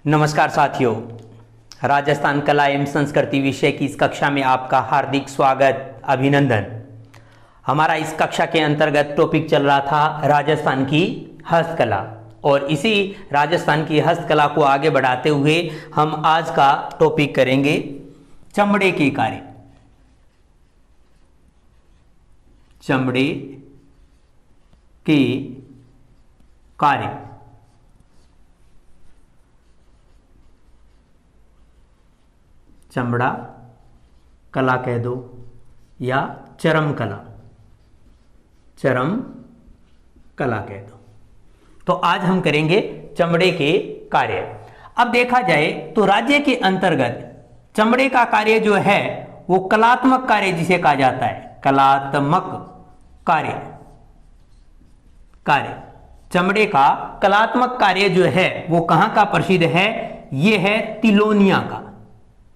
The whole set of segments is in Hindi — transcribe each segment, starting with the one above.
नमस्कार साथियों, राजस्थान कला एवं संस्कृति विषय की इस कक्षा में आपका हार्दिक स्वागत, अभिनंदन। हमारा इस कक्षा के अंतर्गत टॉपिक चल रहा था राजस्थान की हस्तकला, और इसी राजस्थान की हस्तकला को आगे बढ़ाते हुए हम आज का टॉपिक करेंगे चमड़े के कार्य। चमड़े के कार्य। चमड़ा कला कह दो या चरम कला, चरम कला कह दो। तो आज हम करेंगे चमड़े के कार्य। अब देखा जाए तो राज्य के अंतर्गत चमड़े का कार्य जो है वो कलात्मक कार्य जिसे कहा जाता है, कलात्मक कार्य। चमड़े का कलात्मक कार्य जो है वो कहां का प्रसिद्ध है? ये है तिलोनिया का,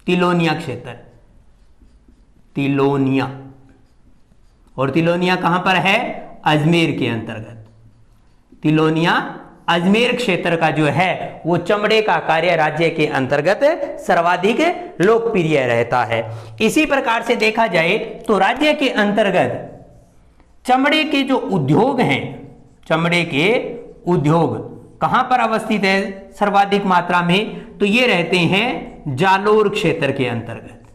तिलोनिया क्षेत्र, तिलोनिया। और तिलोनिया कहां पर है? अजमेर के अंतर्गत। तिलोनिया अजमेर क्षेत्र का जो है वो चमड़े का कार्य राज्य के अंतर्गत सर्वाधिक लोकप्रिय रहता है। इसी प्रकार से देखा जाए तो राज्य के अंतर्गत चमड़े के जो उद्योग हैं, चमड़े के उद्योग कहां पर अवस्थित है सर्वाधिक मात्रा में? तो ये रहते हैं जालोर क्षेत्र के अंतर्गत,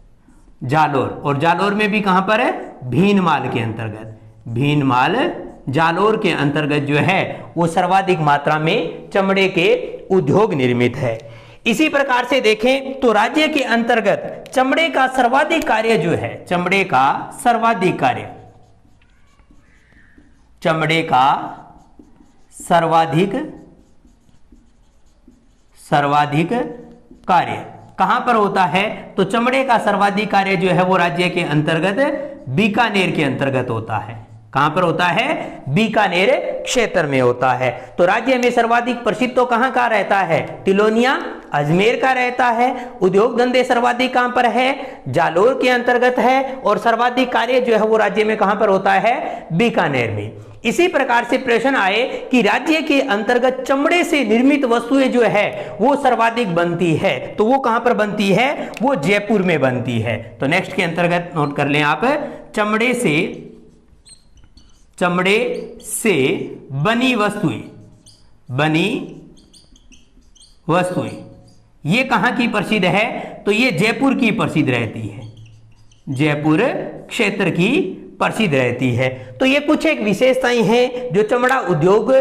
जालोर। और जालोर में भी कहां पर है? भीनमाल के अंतर्गत। भीनमाल जालोर के अंतर्गत जो है वो सर्वाधिक मात्रा में चमड़े के उद्योग निर्मित है। इसी प्रकार से देखें तो राज्य के अंतर्गत चमड़े का सर्वाधिक कार्य जो है, चमड़े का सर्वाधिक कार्य, चमड़े का सर्वाधिक कार्य कहां पर होता है? तो चमड़े का सर्वाधिक कार्य जो है वो राज्य के अंतर्गत बीकानेर के अंतर्गत होता है। कहां पर होता है? बीकानेर क्षेत्र में होता है। तो राज्य में सर्वाधिक प्रसिद्ध तो कहां का रहता है? तिलोनिया अजमेर का रहता है। उद्योग धंधे सर्वाधिक कहां पर है? जालोर के अंतर्गत है। और सर्वाधिक कार्य जो है वो राज्य में कहां पर होता है? बीकानेर में। इसी प्रकार से प्रश्न आए कि राज्य के अंतर्गत चमड़े से निर्मित वस्तुएं जो है वो सर्वाधिक बनती है, तो वो कहां पर बनती है? वो जयपुर में बनती है। तो नेक्स्ट के अंतर्गत नोट कर लें आप, चमड़े से बनी वस्तुएं ये कहां की प्रसिद्ध है? तो ये जयपुर की प्रसिद्ध रहती है, जयपुर क्षेत्र की प्रसिद्ध रहती है। तो ये कुछ एक विशेषताएं हैं जो चमड़ा उद्योग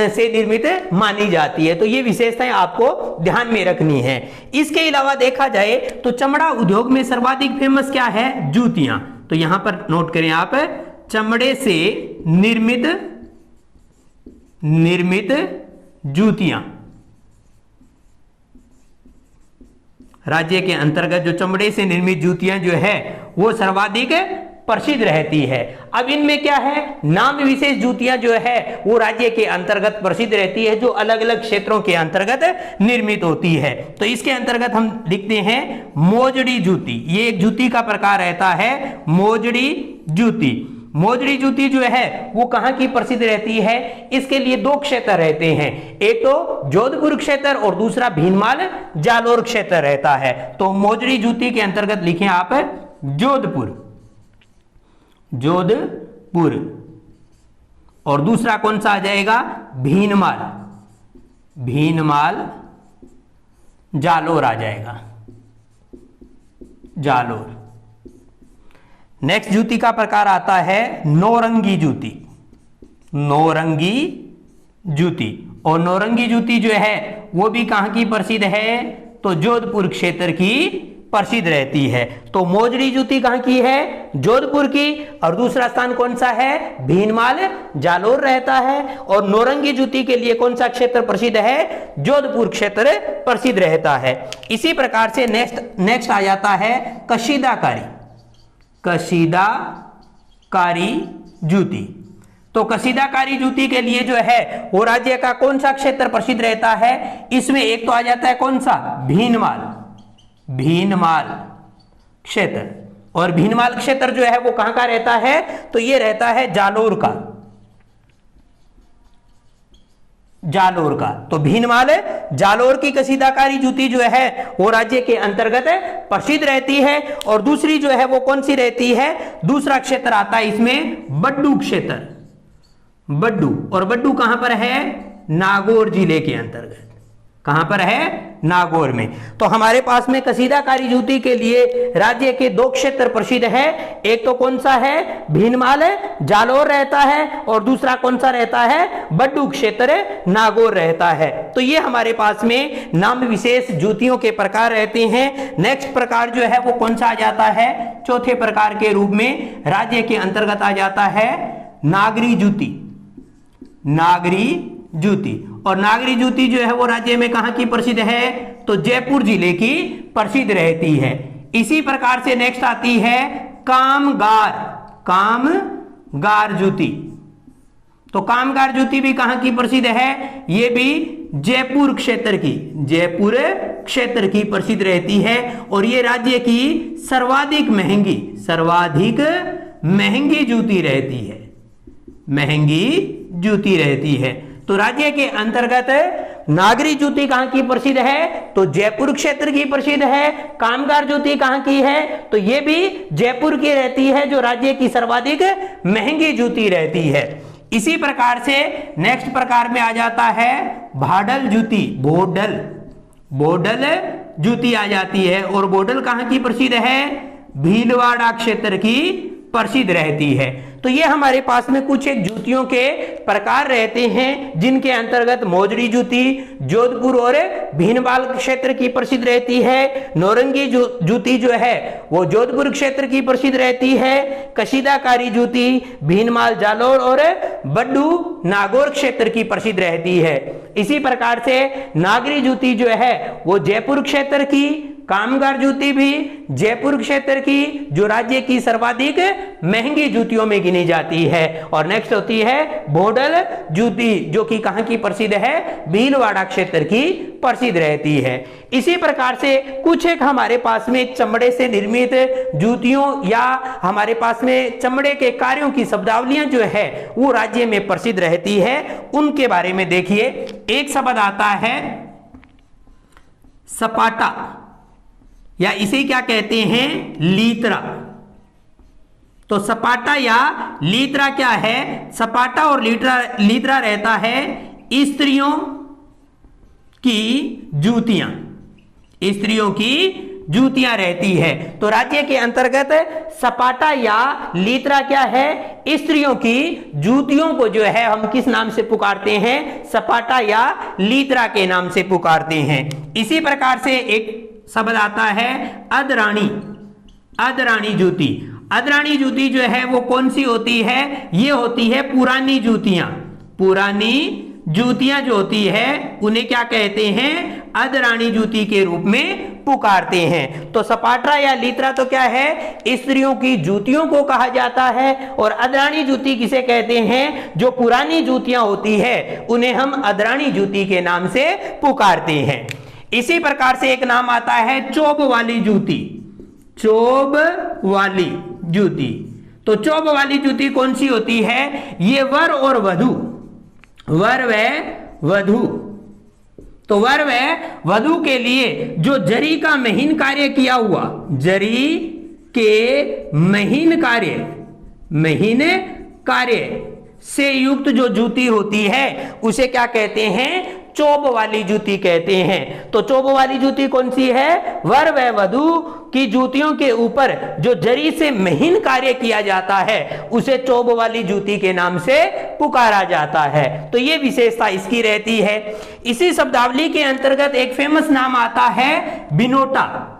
से निर्मित मानी जाती है। तो ये विशेषताएं आपको ध्यान में रखनी है। इसके अलावा देखा जाए तो चमड़ा उद्योग में सर्वाधिक फेमस क्या है? जूतियां। तो यहां पर नोट करें आप, चमड़े से निर्मित जूतियां। राज्य के अंतर्गत जो चमड़े से निर्मित जूतियां जो है वो सर्वाधिक प्रसिद्ध रहती है। अब इनमें क्या है? नाम विशेष जूतियां जो है वो राज्य के अंतर्गत प्रसिद्ध रहती है, जो अलग अलग क्षेत्रों के अंतर्गत निर्मित होती है। तो इसके अंतर्गत हम लिखते हैं मोजड़ी जूती। ये एक जूती का प्रकार रहता है, मोजड़ी जूती। मोजड़ी जूती जो है वो कहां की प्रसिद्ध रहती है? इसके लिए दो क्षेत्र रहते हैं, एक तो जोधपुर क्षेत्र और दूसरा भीनमाल जालोर क्षेत्र रहता है। तो मोजड़ी जूती के अंतर्गत लिखें आप जोधपुर, और दूसरा कौन सा आ जाएगा? भीनमाल जालोर आ जाएगा, जालोर। नेक्स्ट जूती का प्रकार आता है नौरंगी जूती, नौरंगी जूती। और नौरंगी जूती जो है वो भी कहां की प्रसिद्ध है? तो जोधपुर क्षेत्र की प्रसिद्ध रहती है। तो मोजड़ी जूती कहां की है? जोधपुर की। और दूसरा स्थान कौन सा है? भीनमाल जालोर रहता है। और नौरंगी जूती के लिए कौन सा क्षेत्र प्रसिद्ध है? जोधपुर क्षेत्र प्रसिद्ध रहता है। इसी प्रकार से नेक्स्ट आ जाता है कशीदाकारी, कशीदाकारी जूती। तो कशीदाकारी जूती के लिए जो है वो राज्य का कौन सा क्षेत्र प्रसिद्ध रहता है? इसमें एक तो आ जाता है कौन सा? भीनमाल क्षेत्र। और भीनमाल क्षेत्र जो है वो कहां का रहता है? तो ये रहता है जालोर का, जालोर का। तो भीनमाल जालोर की कसीदाकारी जूती जो है वो राज्य के अंतर्गत प्रसिद्ध रहती है। और दूसरी जो है वो कौन सी रहती है, दूसरा क्षेत्र आता है इसमें बड्डू क्षेत्र, बड्डू। और बड्डू कहां पर है, नागौर जिले के अंतर्गत। कहां पर है, नागौर में। तो हमारे पास में कसीदाकारी जूती के लिए राज्य के दो क्षेत्र प्रसिद्ध है। एक तो कौन सा है, भीनमाल जालोर रहता है, और दूसरा कौन सा रहता है, बड्डू क्षेत्र नागौर रहता है। तो ये हमारे पास में नाम विशेष जूतियों के प्रकार रहते हैं। नेक्स्ट प्रकार जो है वो कौन सा आ जाता है, चौथे प्रकार के रूप में राज्य के अंतर्गत आ जाता है नागरी जूती, नागरी जूती। और नागरी जूती जो है वो राज्य में कहां की प्रसिद्ध है, तो जयपुर जिले की प्रसिद्ध रहती है। इसी प्रकार से नेक्स्ट आती है कामगार, कामगार जूती। तो कामगार जूती भी कहां की प्रसिद्ध है, ये भी जयपुर क्षेत्र की, जयपुर क्षेत्र की प्रसिद्ध रहती है। और ये राज्य की सर्वाधिक महंगी, सर्वाधिक महंगी जूती रहती है, महंगी जूती रहती है। तो राज्य के अंतर्गत नागरी जूती कहां की प्रसिद्ध है, तो जयपुर क्षेत्र की प्रसिद्ध है। कामगार जूती कहां की है, तो यह भी जयपुर की रहती है, जो राज्य की सर्वाधिक महंगी जूती रहती है। इसी प्रकार से नेक्स्ट प्रकार में आ जाता है भाडल जूती, बोडल, बोडल जूती आ जाती है। और बोडल कहां की प्रसिद्ध है, भीलवाड़ा क्षेत्र की प्रसिद्ध रहती है। तो ये हमारे पास में कुछ एक जूतियों के प्रकार रहते हैं, जिनके अंतर्गत मोजड़ी जूती जोधपुर और भीनमाल क्षेत्र की प्रसिद्ध रहती है। नौरंगी जूती जो है वो जोधपुर क्षेत्र की प्रसिद्ध रहती है। कशीदाकारी जूती भीनमाल जालोर और बड्डू नागौर क्षेत्र की प्रसिद्ध रहती है। इसी प्रकार से नागरी जूती जो है वो जयपुर क्षेत्र की, कामगार जूती भी जयपुर क्षेत्र की, जो राज्य की सर्वाधिक महंगी जूतियों में गिनी जाती है। और नेक्स्ट होती है बोडल जूती, जो कि कहां की प्रसिद्ध है, भीलवाड़ा क्षेत्र की प्रसिद्ध रहती है। इसी प्रकार से कुछ एक हमारे पास में चमड़े से निर्मित जूतियों या हमारे पास में चमड़े के कार्यों की शब्दावलियां जो है वो राज्य में प्रसिद्ध रहती है। उनके बारे में देखिए, एक शब्द आता है सपाटा, या इसे क्या कहते हैं, लीतरा। तो सपाटा या लीतरा क्या है, सपाटा और लीतरा रहता है स्त्रियों की जूतियां, स्त्रियों की जूतियां रहती है। तो राज्य के अंतर्गत सपाटा या लीतरा क्या है, स्त्रियों की जूतियों को जो है हम किस नाम से पुकारते हैं, सपाटा या लीतरा के नाम से पुकारते हैं। इसी प्रकार से एक शब्द आता है अदरानी, अदरानी जूती। अदरानी जूती जो है वो कौन सी होती है, ये होती है पुरानी जूतियां, पुरानी जूतियां जो होती है उन्हें क्या कहते हैं, अदरानी जूती के रूप में पुकारते हैं। तो सपाटा या लीतरा तो क्या है, स्त्रियों की जूतियों को कहा जाता है। और अदरानी जूती किसे कहते हैं, जो पुरानी जूतियां होती है उन्हें हम अदरानी जूती के नाम से पुकारते हैं। इसी प्रकार से एक नाम आता है चोब वाली जूती, चोब वाली जूती। तो चोब वाली जूती कौन सी होती है, ये वर और वधू, वर व वधू, तो वर व वधू के लिए जो जरी का महीन कार्य किया हुआ, जरी के महीन कार्य, महीन कार्य से युक्त जो जूती होती है उसे क्या कहते हैं, चोब वाली जूती कहते हैं। तो चोब वाली जूती कौन सी है, वर व वधू की जूतियों के ऊपर जो जरी से महीन कार्य किया जाता है उसे चोब वाली जूती के नाम से पुकारा जाता है। तो ये विशेषता इसकी रहती है। इसी शब्दावली के अंतर्गत एक फेमस नाम आता है बिनोटा,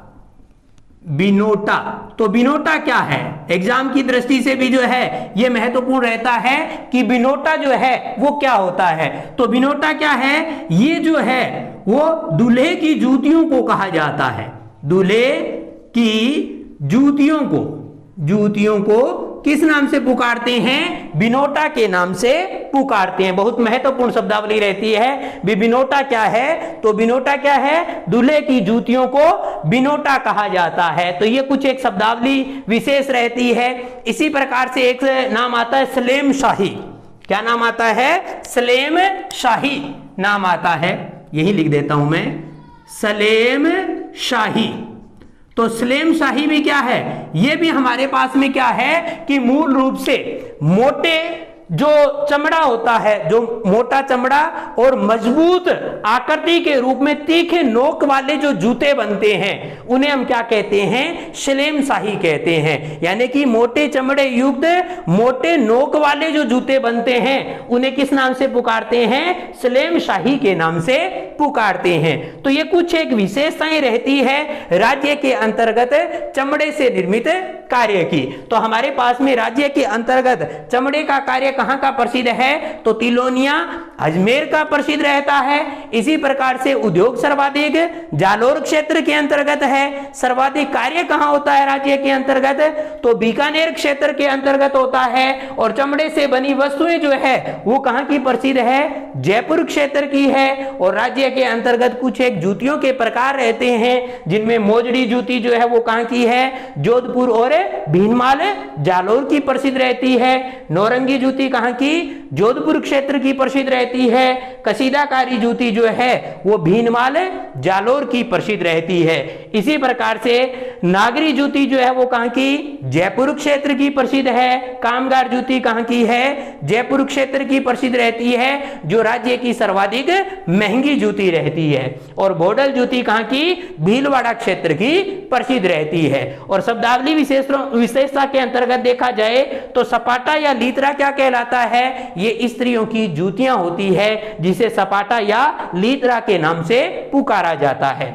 बिनोटा। तो बिनोटा क्या है, एग्जाम की दृष्टि से भी जो है यह महत्वपूर्ण रहता है कि बिनोटा जो है वो क्या होता है। तो बिनोटा क्या है, ये जो है वो दूल्हे की जूतियों को कहा जाता है, दूल्हे की जूतियों को, जूतियों को किस नाम से पुकारते हैं, बिनोटा के नाम से पुकारते हैं। बहुत महत्वपूर्ण शब्दावली रहती है। बिनोटा क्या है, तो बिनोटा क्या है, दूल्हे की जूतियों को बिनोटा कहा जाता है। तो ये कुछ एक शब्दावली विशेष रहती है। इसी प्रकार से एक नाम आता है सलेम शाही, क्या नाम आता है? सलेम शाही नाम आता है। यही लिख देता हूं मैं, सलेम शाही। तो सलेम शाही भी क्या है? ये भी हमारे पास में क्या है कि मूल रूप से मोटे जो चमड़ा होता है, जो मोटा चमड़ा और मजबूत आकृति के रूप में तीखे नोक वाले जो जूते बनते हैं, उन्हें हम क्या कहते हैं? सलेम शाही कहते हैं। यानी कि मोटे चमड़े युक्त मोटे नोक वाले जो जूते बनते हैं, उन्हें किस नाम से पुकारते हैं? सलेम शाही के नाम से पुकारते हैं। तो ये कुछ एक विशेषताएं रहती है राज्य के अंतर्गत चमड़े से निर्मित कार्य की। तो हमारे पास में राज्य के अंतर्गत चमड़े का कार्य कहां का प्रसिद्ध है? तो तिलोनिया अजमेर का प्रसिद्ध रहता है। इसी प्रकार से उद्योग सर्वाधिक जालोर क्षेत्र के अंतर्गत है। सर्वाधिक कार्य कहां होता है राज्य के अंतर्गत? तो बीकानेर क्षेत्र के अंतर्गत होता है। और चमड़े से बनी वस्तुएं जो है वो कहां की प्रसिद्ध है? जयपुर क्षेत्र की है। और राज्य के अंतर्गत कुछ एक जूतियों के प्रकार रहते हैं, जिनमें मोजड़ी जूती जो है वो कहां की है? जोधपुर और भीनमाल जालोर की प्रसिद्ध रहती है। नौरंगी जूती कहां की? जोधपुर क्षेत्र की प्रसिद्ध रहती है। कसीदाकारी जूती जो है वो भीनमाल जालोर की प्रसिद्ध रहती है। इसी प्रकार से नागरी जूती जो है वो कहां की? जयपुर क्षेत्र की प्रसिद्ध है। कामगार जूती कहां की है? जयपुर क्षेत्र की प्रसिद्ध रहती है, जो राज्य की सर्वाधिक महंगी जूती रहती है। और बोडल जूती कहां की? भीलवाड़ा क्षेत्र की प्रसिद्ध रहती है। और शब्दावली विशेषता के अंतर्गत देखा जाए तो सपाटा या लीतरा क्या कहलाता है? ये स्त्रियों की जूतियां होती है, जिसे सपाटा या लीतरा के नाम से पुकारा जाता है।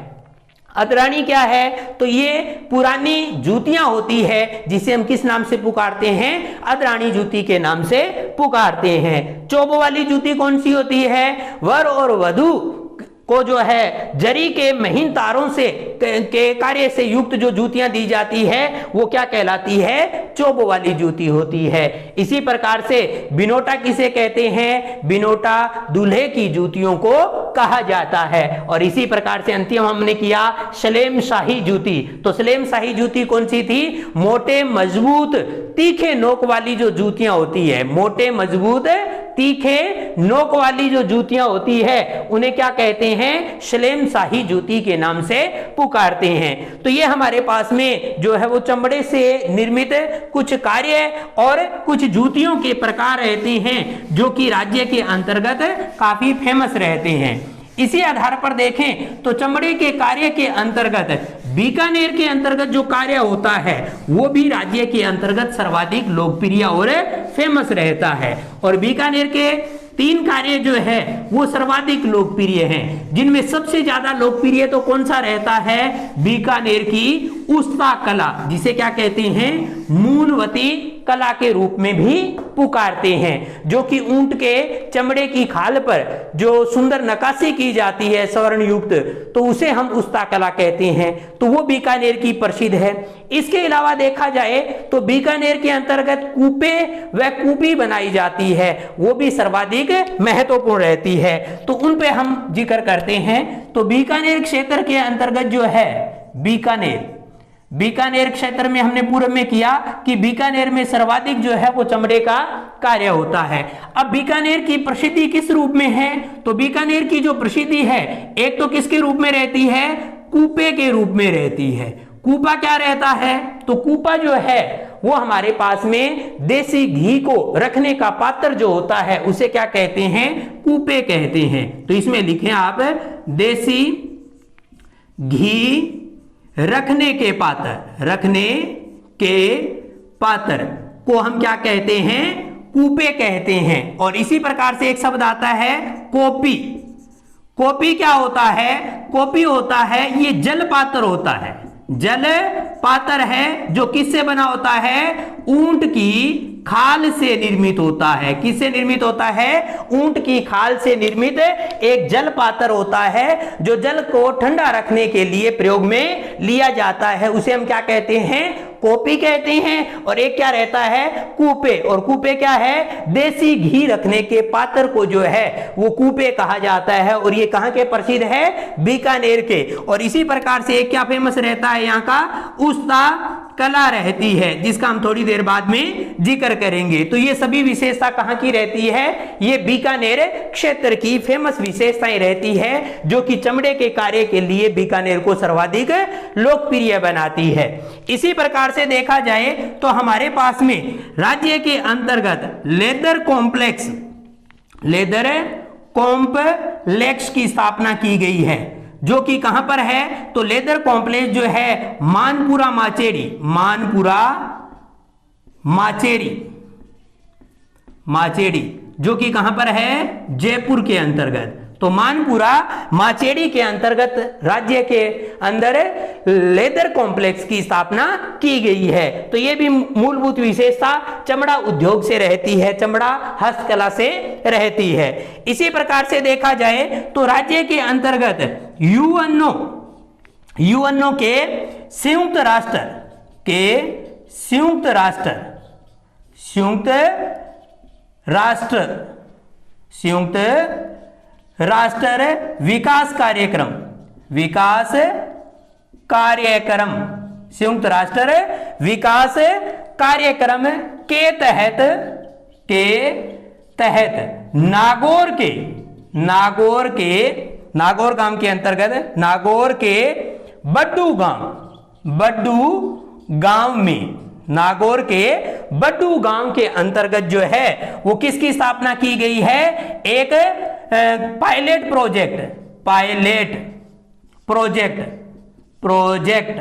अतरानी क्या है? तो ये पुरानी जूतियां होती है, जिसे हम किस नाम से पुकारते हैं? अतरानी जूती के नाम से पुकारते हैं। चोब वाली जूती कौन सी होती है? वर और वधू को जो है जरी के महीन तारों से के कार्य से युक्त जो जूतियां दी जाती है वो क्या कहलाती है? चोब वाली जूती होती है। इसी प्रकार से बिनोटा किसे कहते हैं? बिनोटा दूल्हे की जूतियों को कहा जाता है। और इसी प्रकार से अंतिम हमने किया सलेम शाही जूती। तो सलेम शाही जूती कौन सी थी? मोटे मजबूत तीखे नोक वाली जो जूतियां होती है, मोटे मजबूत तीखे नोक वाली जो जूतियां होती है, उन्हें क्या कहते हैं? सलेम शाही जूती के नाम से पुकारते हैं। तो ये हमारे पास में जो है वो चमड़े से निर्मित कुछ कार्य और कुछ जूतियों के प्रकार रहते हैं, जो कि राज्य के अंतर्गत काफी फेमस रहते हैं। इसी आधार पर देखें तो चमड़े के कार्य के अंतर्गत बीकानेर के अंतर्गत जो कार्य होता है वो भी राज्य के अंतर्गत सर्वाधिक लोकप्रिय और फेमस रहता है। और बीकानेर के 3 कार्य जो है वो सर्वाधिक लोकप्रिय हैं, जिनमें सबसे ज्यादा लोकप्रिय तो कौन सा रहता है? बीकानेर की उस्ता कला, जिसे क्या कहते हैं? मूनवती कला के रूप में भी पुकारते हैं, जो कि ऊंट के चमड़े की खाल पर जो सुंदर नक्काशी की जाती है स्वर्ण युक्त, तो उसे हम उस्ता कला कहते हैं। तो वो बीकानेर की प्रसिद्ध है। इसके अलावा देखा जाए तो बीकानेर के अंतर्गत कूपे व कूपी बनाई जाती है, वो भी सर्वाधिक महत्वपूर्ण रहती है। तो उन पे हम जिक्र करते हैं। तो बीकानेर क्षेत्र के अंतर्गत जो है बीकानेर क्षेत्र में हमने पूर्व में किया कि बीकानेर में सर्वाधिक जो है वो चमड़े का कार्य होता है। अब बीकानेर की प्रसिद्धि किस रूप में है? तो बीकानेर की जो प्रसिद्धि है एक तो किसके रूप में रहती है? कूपे के रूप में रहती है। कूपा क्या रहता है? तो कूपा जो है वो हमारे पास में देसी घी को रखने का पात्र जो होता है उसे क्या कहते हैं? कूपे कहते हैं। तो इसमें लिखें आप, देसी घी रखने के पात्र को हम क्या कहते हैं? कूपे कहते हैं। और इसी प्रकार से एक शब्द आता है कोपी। कोपी क्या होता है? कोपी होता है ये जल पात्र होता है, जल पात्र है, जो किससे बना होता है? ऊंट की खाल से निर्मित होता है। किससे निर्मित होता है? ऊंट की खाल से निर्मित एक जल पात्र होता है, जो जल को ठंडा रखने के लिए प्रयोग में लिया जाता है। उसे हम क्या कहते हैं? कोपी कहते हैं। और एक क्या रहता है? कूपे। और कूपे क्या है? देसी घी रखने के पात्र को जो है वो कूपे कहा जाता है। और ये कहां के प्रसिद्ध है? बीकानेर के। और इसी प्रकार से एक क्या फेमस रहता है यहाँ का? उस्ता कला रहती है, जिसका हम थोड़ी देर बाद में जिक्र करेंगे। तो ये सभी विशेषता कहाँ की रहती है? ये बीकानेर क्षेत्र की फेमस विशेषताएं रहती है, जो कि चमड़े के कार्य के लिए बीकानेर को सर्वाधिक लोकप्रिय बनाती है। इसी प्रकार से देखा जाए तो हमारे पास में राज्य के अंतर्गत लेदर कॉम्प्लेक्स की स्थापना की गई है, जो कि कहां पर है? तो लेदर कॉम्प्लेक्स जो है मानपुरा माचेड़ी, जो कि कहां पर है? जयपुर के अंतर्गत। तो मानपुरा माचेड़ी के अंतर्गत राज्य के अंदर लेदर कॉम्प्लेक्स की स्थापना की गई है। तो यह भी मूलभूत विशेषता चमड़ा उद्योग से रहती है, चमड़ा हस्तकला से रहती है। इसी प्रकार से देखा जाए तो राज्य के अंतर्गत यूएनओ के संयुक्त राष्ट्र विकास कार्यक्रम संयुक्त राष्ट्र विकास कार्यक्रम के तहत नागौर गांव के अंतर्गत नागौर के बड्डू गांव के अंतर्गत जो है वो किसकी स्थापना की गई है? एक पायलट प्रोजेक्ट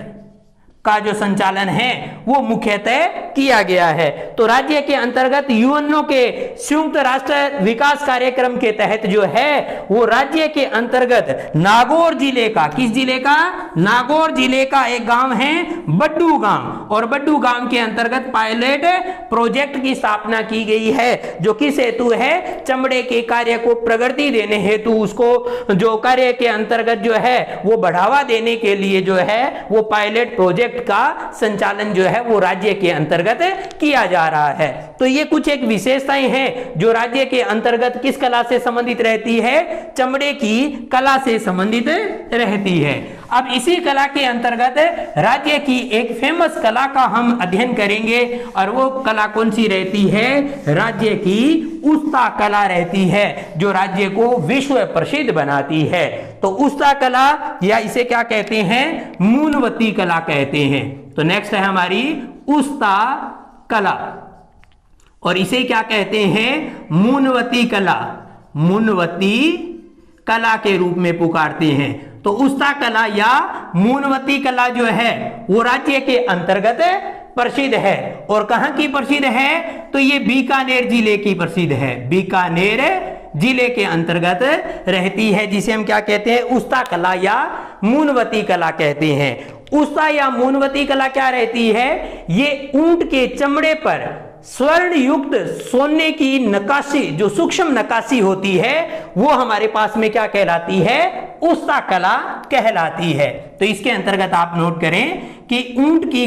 का जो संचालन है वो मुख्यतः किया गया है। तो राज्य के अंतर्गत यूएनओ के संयुक्त राष्ट्र विकास कार्यक्रम के तहत जो है वो राज्य के अंतर्गत नागौर जिले का, किस जिले का? नागौर जिले का एक गांव है बड्डू गांव, और बड्डू गांव के अंतर्गत पायलट प्रोजेक्ट की स्थापना की गई है, जो किस हेतु है? चमड़े के कार्य को प्रगति देने हेतु, उसको जो कार्य के अंतर्गत जो है वो बढ़ावा देने के लिए जो है वो पायलट प्रोजेक्ट का संचालन जो है वो राज्य के अंतर्गत किया जा रहा है। तो ये कुछ एक विशेषताएं हैं जो राज्य के अंतर्गत किस कला से संबंधित रहती है? चमड़े की कला से संबंधित रहती है। अब इसी कला के अंतर्गत राज्य की एक फेमस कला का हम अध्ययन करेंगे, और वो कला कौन सी रहती है? राज्य की उस्ता कला रहती है, जो राज्य को विश्व प्रसिद्ध बनाती है। तो उस्ता कला, या इसे क्या कहते हैं? मूनवती कला कहते हैं। तो नेक्स्ट है हमारी उस्ता कला, और इसे क्या कहते हैं? मूनवती कला के रूप में पुकारते हैं। तो उस्ता कला या मूनवती कला जो है वो राज्य के अंतर्गत प्रसिद्ध है। और कहां की प्रसिद्ध है? तो ये बीकानेर जिले की प्रसिद्ध है, बीकानेर जिले के अंतर्गत रहती है, जिसे हम क्या कहते हैं? उस्ता कला या मूनवती कला कहते हैं। उस्ता या मूनवती कला क्या रहती है? ये ऊंट के चमड़े पर स्वर्ण युक्त सोने की नक्काशी, जो सूक्ष्म नक्काशी होती है, वो हमारे पास में क्या कहलाती है? उस्ता कला कहलाती है। तो इसके अंतर्गत आप नोट करें कि ऊंट की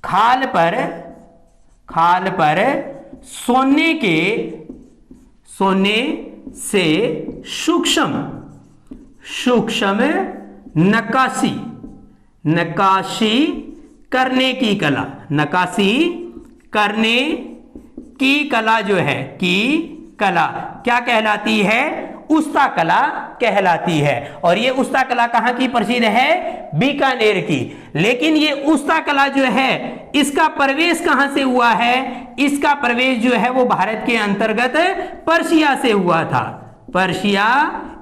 खाल पर सोने से सूक्ष्म नक्काशी करने की कला जो है कला क्या कहलाती है? उस्ता कला कहलाती है। और ये उस्ता कला कहां की प्रसिद्ध है? बीकानेर की। लेकिन ये उस्ता कला जो है इसका प्रवेश कहां से हुआ है? इसका प्रवेश जो है वो भारत के अंतर्गत पर्शिया से हुआ था। पर्शिया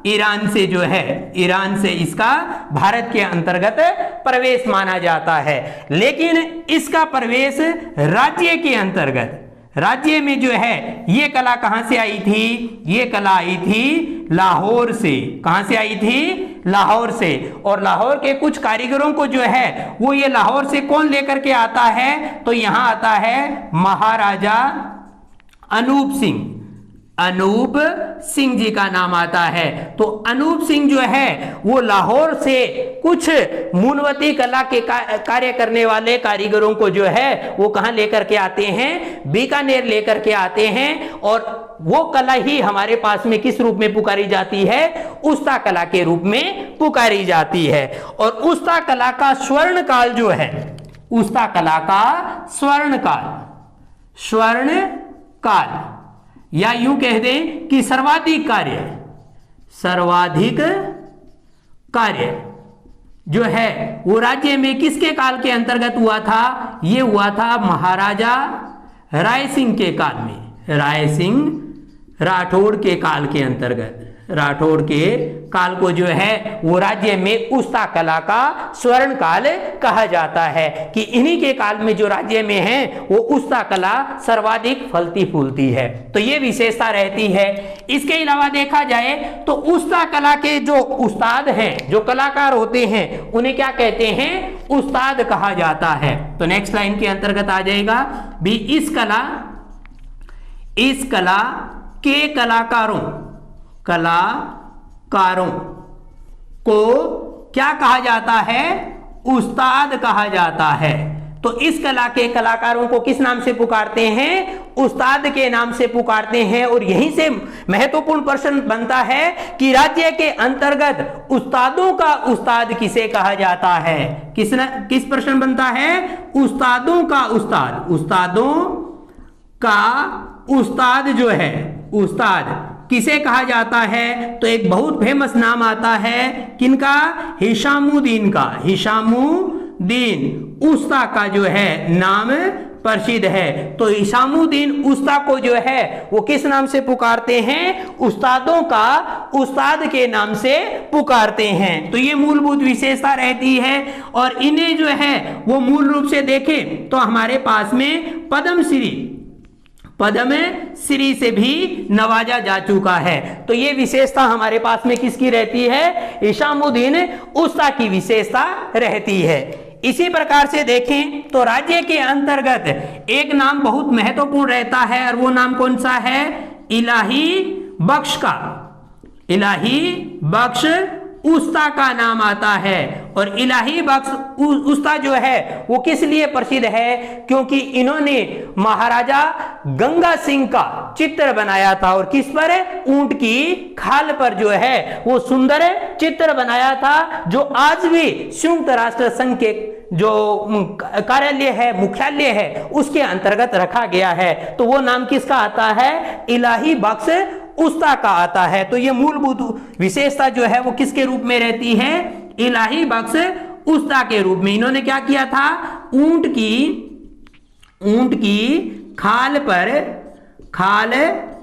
ईरान से जो है, ईरान से इसका भारत के अंतर्गत प्रवेश माना जाता है। लेकिन इसका प्रवेश राज्य के अंतर्गत, राज्य में जो है ये कला कहां से आई थी? ये कला आई थी लाहौर से। कहां से आई थी? लाहौर से। और लाहौर के कुछ कारीगरों को जो है वो ये लाहौर से कौन लेकर के आता है? तो यहां आता है महाराजा अनूप सिंह। अनूप सिंह जी का नाम आता है। तो अनूप सिंह जो है वो लाहौर से कुछ मूनवती कला के कार्य करने वाले कारीगरों को जो है वो कहां लेकर के आते हैं, बीकानेर लेकर के आते हैं। और वो कला ही हमारे पास में किस रूप में पुकारी जाती है, उस्ता कला के रूप में पुकारी जाती है। और उस्ता कला का स्वर्ण काल जो है, उस्ता कला का स्वर्ण काल या यूं कह दें कि सर्वाधिक कार्य जो है वो राज्य में किसके काल के अंतर्गत हुआ था, ये हुआ था महाराजा राय सिंह के काल में, राय सिंह राठौड़ के काल के अंतर्गत। राठौड़ के काल को जो है वो राज्य में उस्ता कला का स्वर्ण काल कहा जाता है कि इन्हीं के काल में जो राज्य में है वो उस्ता कला सर्वाधिक फलती फूलती है। तो ये विशेषता रहती है। इसके अलावा देखा जाए तो उस्ता कला के जो उस्ताद हैं, जो कलाकार होते हैं, उन्हें क्या कहते हैं, उस्ताद कहा जाता है। तो नेक्स्ट लाइन के अंतर्गत आ जाएगा भी इस कला के कलाकारों को क्या कहा जाता है, उस्ताद कहा जाता है। तो इस कला के कलाकारों को किस नाम से पुकारते हैं, उस्ताद के नाम से पुकारते हैं। और यहीं से महत्वपूर्ण प्रश्न बनता है कि राज्य के अंतर्गत उस्तादों का उस्ताद किसे कहा जाता है। किस प्रश्न बनता है, उस्तादों का उस्ताद, उस्तादों का उस्ताद जो है, उस्ताद किसे कहा जाता है। तो एक बहुत फेमस नाम आता है किनका, हिशामुद्दीन का। हिशामुद्दीन उस्ता का जो है नाम प्रसिद्ध है। तो हिशामुद्दीन उस्ता को जो है वो किस नाम से पुकारते हैं, उस्तादों का उस्ताद के नाम से पुकारते हैं। तो ये मूलभूत विशेषता रहती है। और इन्हें जो है वो मूल रूप से देखें तो हमारे पास में पद्मश्री से भी नवाजा जा चुका है। तो ये विशेषता हमारे पास में किसकी रहती है, हिशामुद्दीन उस्ता की विशेषता रहती है। इसी प्रकार से देखें तो राज्य के अंतर्गत एक नाम बहुत महत्वपूर्ण रहता है और वो नाम कौन सा है, इलाही बख्श का। इलाही बख्श उस्ता का नाम आता है। और इलाही बख्श उस्ता जो है वो किस लिए प्रसिद्ध है, क्योंकि इन्होंने महाराजा गंगा सिंह का चित्र बनाया था। और किस पर, ऊंट की खाल पर जो है वो सुंदर चित्र बनाया था, जो आज भी संयुक्त राष्ट्र संघ के जो कार्यालय है, मुख्यालय है, उसके अंतर्गत रखा गया है। तो वो नाम किसका आता है, इलाही बख्श उस्ता का आता है। तो ये मूलभूत विशेषता जो है वो किसके रूप में रहती है, इलाही बख्श उस्ता के रूप में। इन्होंने क्या किया था, ऊंट की खाल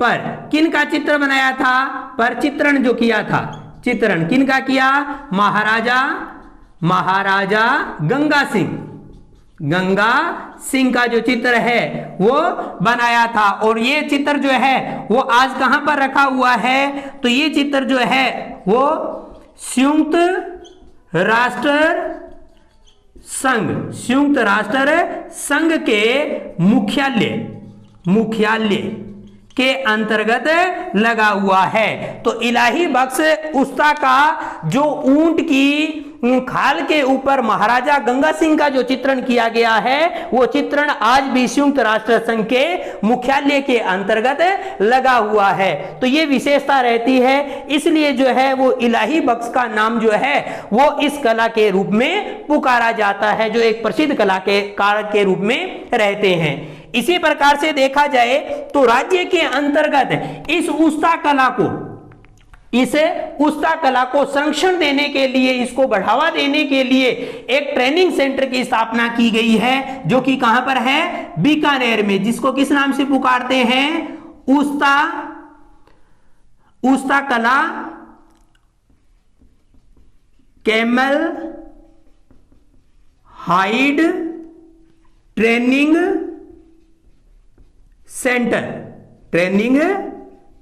पर किनका चित्र बनाया था, पर चित्रण जो किया था, चित्रण किनका किया, महाराजा गंगा सिंह का जो चित्र है वो बनाया था। और ये चित्र जो है वो आज कहां पर रखा हुआ है, तो ये चित्र जो है वो संयुक्त राष्ट्र संघ के मुख्यालय के अंतर्गत लगा हुआ है। तो इलाही बख्श उस्ता का जो ऊंट की खाल के ऊपर महाराजा गंगा सिंह का जो चित्रण किया गया है, वो चित्रण आज भी संयुक्त राष्ट्र संघ के मुख्यालय के अंतर्गत लगा हुआ है। तो ये विशेषता रहती है, इसलिए जो है वो इलाही बख्श का नाम जो है वो इस कला के रूप में पुकारा जाता है, जो एक प्रसिद्ध कलाकार के रूप में रहते हैं। इसी प्रकार से देखा जाए तो राज्य के अंतर्गत इस उस्ता कला को संरक्षण देने के लिए, इसको बढ़ावा देने के लिए एक ट्रेनिंग सेंटर की स्थापना की गई है, जो कि कहां पर है, बीकानेर में, जिसको किस नाम से पुकारते हैं, उस्ता कला कैमल हाइड ट्रेनिंग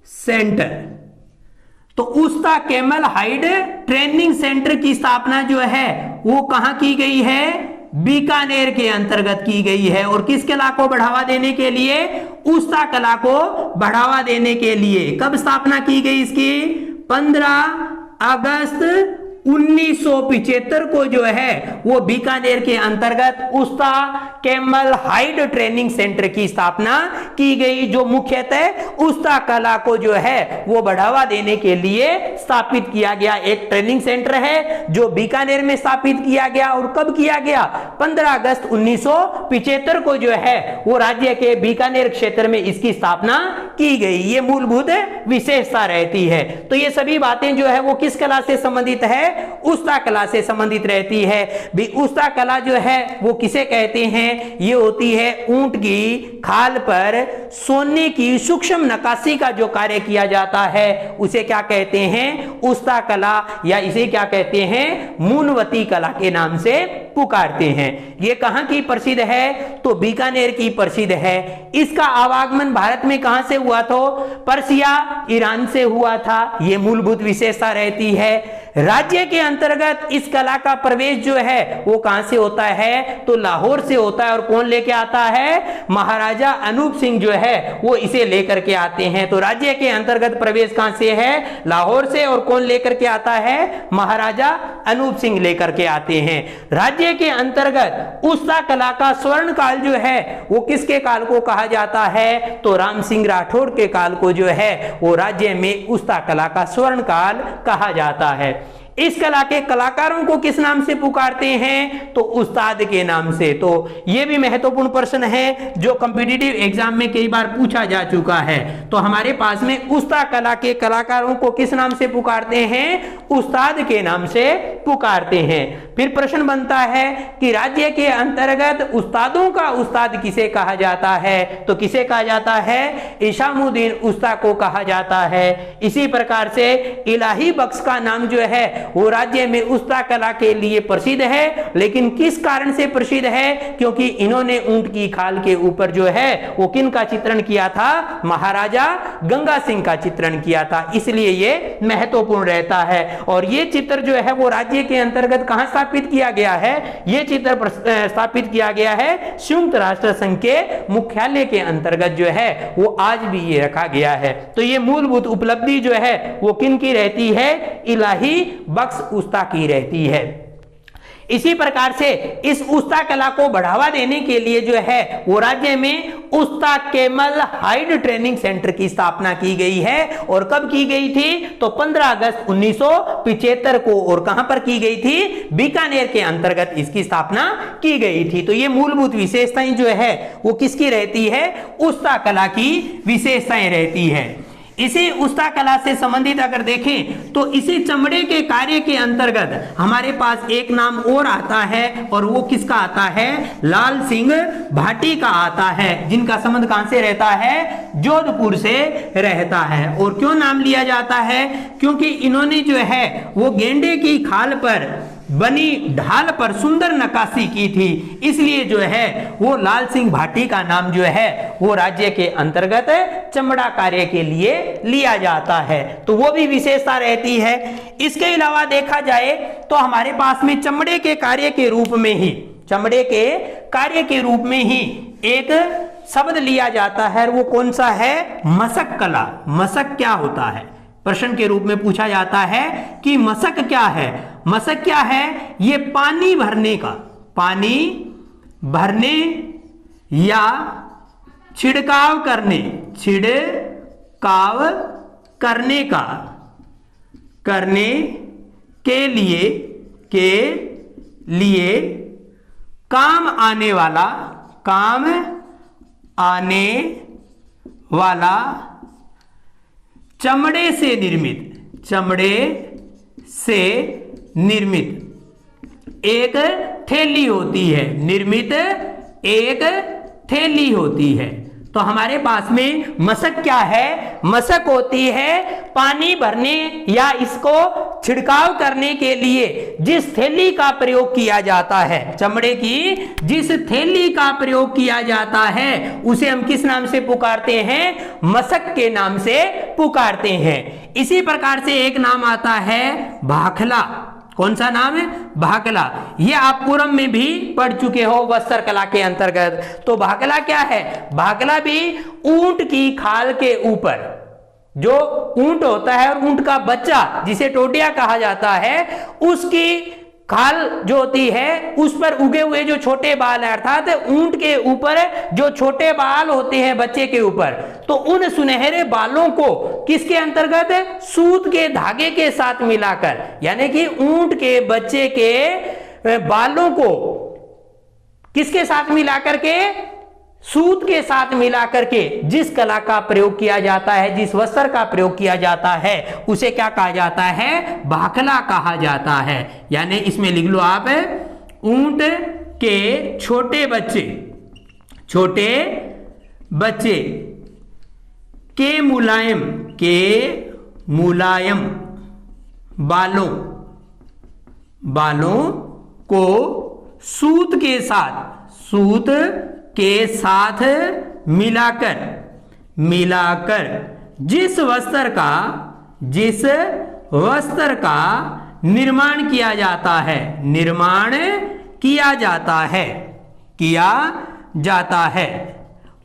सेंटर। तो उस्ता कैमल हाइड ट्रेनिंग सेंटर की स्थापना जो है वो कहां की गई है, बीकानेर के अंतर्गत की गई है। और किस कला को बढ़ावा देने के लिए? उस्ता कला को बढ़ावा देने के लिए। कब स्थापना की गई इसकी? 15 अगस्त 1975 को जो है वो बीकानेर के अंतर्गत उस्ता कैमल हाइड ट्रेनिंग सेंटर की स्थापना की गई, जो मुख्यतः उस्ता कला को जो है वो बढ़ावा देने के लिए स्थापित किया गया एक ट्रेनिंग सेंटर है, जो बीकानेर में स्थापित किया गया। और कब किया गया? 15 अगस्त 1975 को जो है वो राज्य के बीकानेर क्षेत्र में इसकी स्थापना की गई। ये मूलभूत विशेषता रहती है। तो ये सभी बातें जो है वो किस कला से संबंधित है? उस्ता कला से संबंधित रहती है। भी उस्ता कला जो है वो किसे कहते हैं? ये होती है ऊंट की खाल पर सोने की सूक्ष्म नक्काशी का जो कार्य किया जाता है उसे क्या कहते हैं? उस्ता कला, या इसे क्या कहते हैं? मूनवती कला के नाम से पुकारते हैं। ये कहां की प्रसिद्ध है? तो बीकानेर की प्रसिद्ध है। इसका आवागमन भारत में कहां से हुआ था? पर्सिया, ईरान से हुआ था। ये मूलभूत विशेषता रहती है। राज्य के अंतर्गत इस कला का प्रवेश जो है वो कहां से होता है? तो लाहौर से होता है। और कौन लेके आता है? महाराजा अनूप सिंह जो है वो इसे लेकर के आते हैं। तो राज्य के अंतर्गत प्रवेश कहां से है? लाहौर से। और कौन लेकर के आता है? महाराजा अनूप सिंह लेकर के आते हैं। राज्य के अंतर्गत उस्ता कला का स्वर्ण काल जो है वो किसके काल को कहा जाता है? तो राम सिंह राठौड़ के काल को जो है वो राज्य में उस्ता कला का स्वर्ण काल कहा जाता है। इस कला के कलाकारों को किस नाम से पुकारते हैं? तो उस्ताद के नाम से। तो यह भी महत्वपूर्ण प्रश्न है जो कॉम्पिटिटिव एग्जाम में कई बार पूछा जा चुका है। तो हमारे पास में उस्ता कला के कलाकारों को किस नाम से पुकारते हैं? उस्ताद के नाम से पुकारते हैं। फिर प्रश्न बनता है कि राज्य के अंतर्गत उस्तादों का उस्ताद किसे कहा जाता है? तो किसे कहा जाता है? इशामुद्दीन उस्ता को कहा जाता है। इसी प्रकार से इलाही बख्श का नाम जो है वो राज्य में उस्ता कला के लिए प्रसिद्ध है। लेकिन किस कारण से प्रसिद्ध है? क्योंकि इन्होंने ऊंट की खाल के ऊपर जो है वो किन का चित्रण किया था? महाराजा गंगा सिंह का चित्रण किया था, इसलिए ये महत्वपूर्ण रहता है। और ये चित्र जो है वो राज्य के अंतर्गत कहां स्थापित किया गया है? ये चित्र स्थापित किया गया है संयुक्त राष्ट्र संघ के मुख्यालय के अंतर्गत जो है वो आज भी ये रखा गया है। तो ये मूलभूत उपलब्धि जो है वो किन की रहती है? इलाही बख्श उस्ता की रहती है। इसी प्रकार से इस उस्ता कला को बढ़ावा देने के लिए जो है वो राज्य में उस्ता कैमल हाइड ट्रेनिंग सेंटर की स्थापना की गई है। और कब की गई थी? तो 15 अगस्त 1975 को। और कहां पर की गई थी? बीकानेर के अंतर्गत इसकी स्थापना की गई थी। तो ये मूलभूत विशेषताएं जो है वो किसकी रहती है? उस्ता कला की विशेषताएं रहती है। इसी उस्ता कला से संबंधित अगर देखें तो इसी चमड़े के कार्य के अंतर्गत हमारे पास एक नाम और आता है, और वो किसका आता है? लाल सिंह भाटी का आता है, जिनका संबंध कहां से रहता है? जोधपुर से रहता है। और क्यों नाम लिया जाता है? क्योंकि इन्होंने जो है वो गेंडे की खाल पर बनी ढाल पर सुंदर नक्काशी की थी, इसलिए जो है वो लाल सिंह भाटी का नाम जो है वो राज्य के अंतर्गत चमड़ा कार्य के लिए लिया जाता है। तो वो भी विशेषता रहती है। इसके अलावा देखा जाए तो हमारे पास में चमड़े के कार्य के रूप में ही एक शब्द लिया जाता है। वो कौन सा है? मशक कला। मशक क्या होता है? प्रश्न के रूप में पूछा जाता है कि मशक क्या है? मशक क्या है? ये पानी भरने या छिड़काव करने के लिए काम आने वाला चमड़े से निर्मित एक थैली होती है। तो हमारे पास में मशक क्या है? मशक होती है पानी भरने या इसको छिड़काव करने के लिए जिस थैली का प्रयोग किया जाता है, चमड़े की जिस थैली का प्रयोग किया जाता है उसे हम किस नाम से पुकारते हैं? मशक के नाम से पुकारते हैं। इसी प्रकार से एक नाम आता है भाखला। कौन सा नाम है? भाकला। ये आप पूरम में भी पढ़ चुके हो वस्त्र कला के अंतर्गत। तो भाकला क्या है? भाकला भी ऊंट की खाल के ऊपर, जो ऊंट होता है और ऊंट का बच्चा जिसे टोटिया कहा जाता है, उसकी खाल जो होती है उस पर उगे हुए जो छोटे बाल है, अर्थात ऊंट के ऊपर जो छोटे बाल होते हैं बच्चे के ऊपर, तो उन सुनहरे बालों को किसके अंतर्गत? सूत के धागे के साथ मिलाकर, यानी कि ऊंट के बच्चे के बालों को किसके साथ मिलाकर के? सूत के साथ मिलाकर के जिस कला का प्रयोग किया जाता है, जिस वस्त्र का प्रयोग किया जाता है, उसे क्या कहा जाता है? भाकला कहा जाता है। यानी इसमें लिख लो आप, ऊंट के छोटे बच्चे के मुलायम बालों को सूत के साथ मिलाकर जिस वस्त्र का निर्माण किया जाता है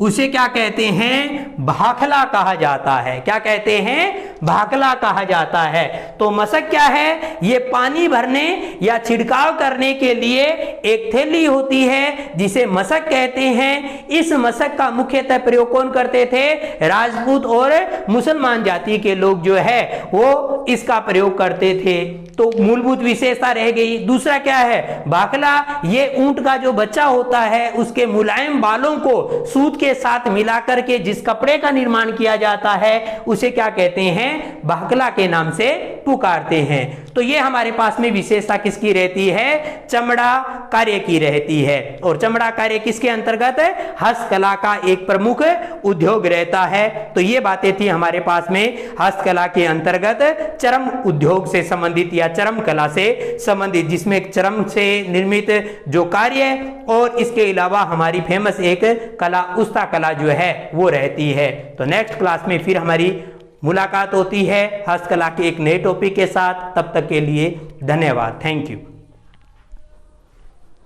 उसे क्या कहते हैं? भाकला कहा जाता है। क्या कहते हैं? भाकला कहा जाता है। तो मशक क्या है? ये पानी भरने या छिड़काव करने के लिए एक थैली होती है जिसे मशक कहते हैं। इस मशक का मुख्यतः प्रयोग कौन करते थे? राजपूत और मुसलमान जाति के लोग जो है वो इसका प्रयोग करते थे। तो मूलभूत विशेषता रह गई। दूसरा क्या है? भाकला, ये ऊंट का जो बच्चा होता है उसके मुलायम बालों को सूत के साथ मिलाकर के जिस कपड़े का निर्माण किया जाता है उसे क्या कहते हैं? भाकला के नाम से पुकारते हैं। तो ये हमारे पास में विशेषता किसकी रहती है? चमड़ा कार्य की रहती है। और चमड़ा कार्य किसके अंतर्गत है? हस्तकला का एक प्रमुख उद्योग रहता है। तो ये बातें थी हमारे पास में हस्तकला के अंतर्गत चर्म उद्योग से संबंधित या चर्म कला से संबंधित, जिसमें चर्म से निर्मित जो कार्य और इसके अलावा हमारी फेमस एक कला उस्ता कला जो है वो रहती है। तो नेक्स्ट क्लास में फिर हमारी मुलाकात होती है हस्तकला के एक नए टॉपिक के साथ। तब तक के लिए धन्यवाद। Thank you.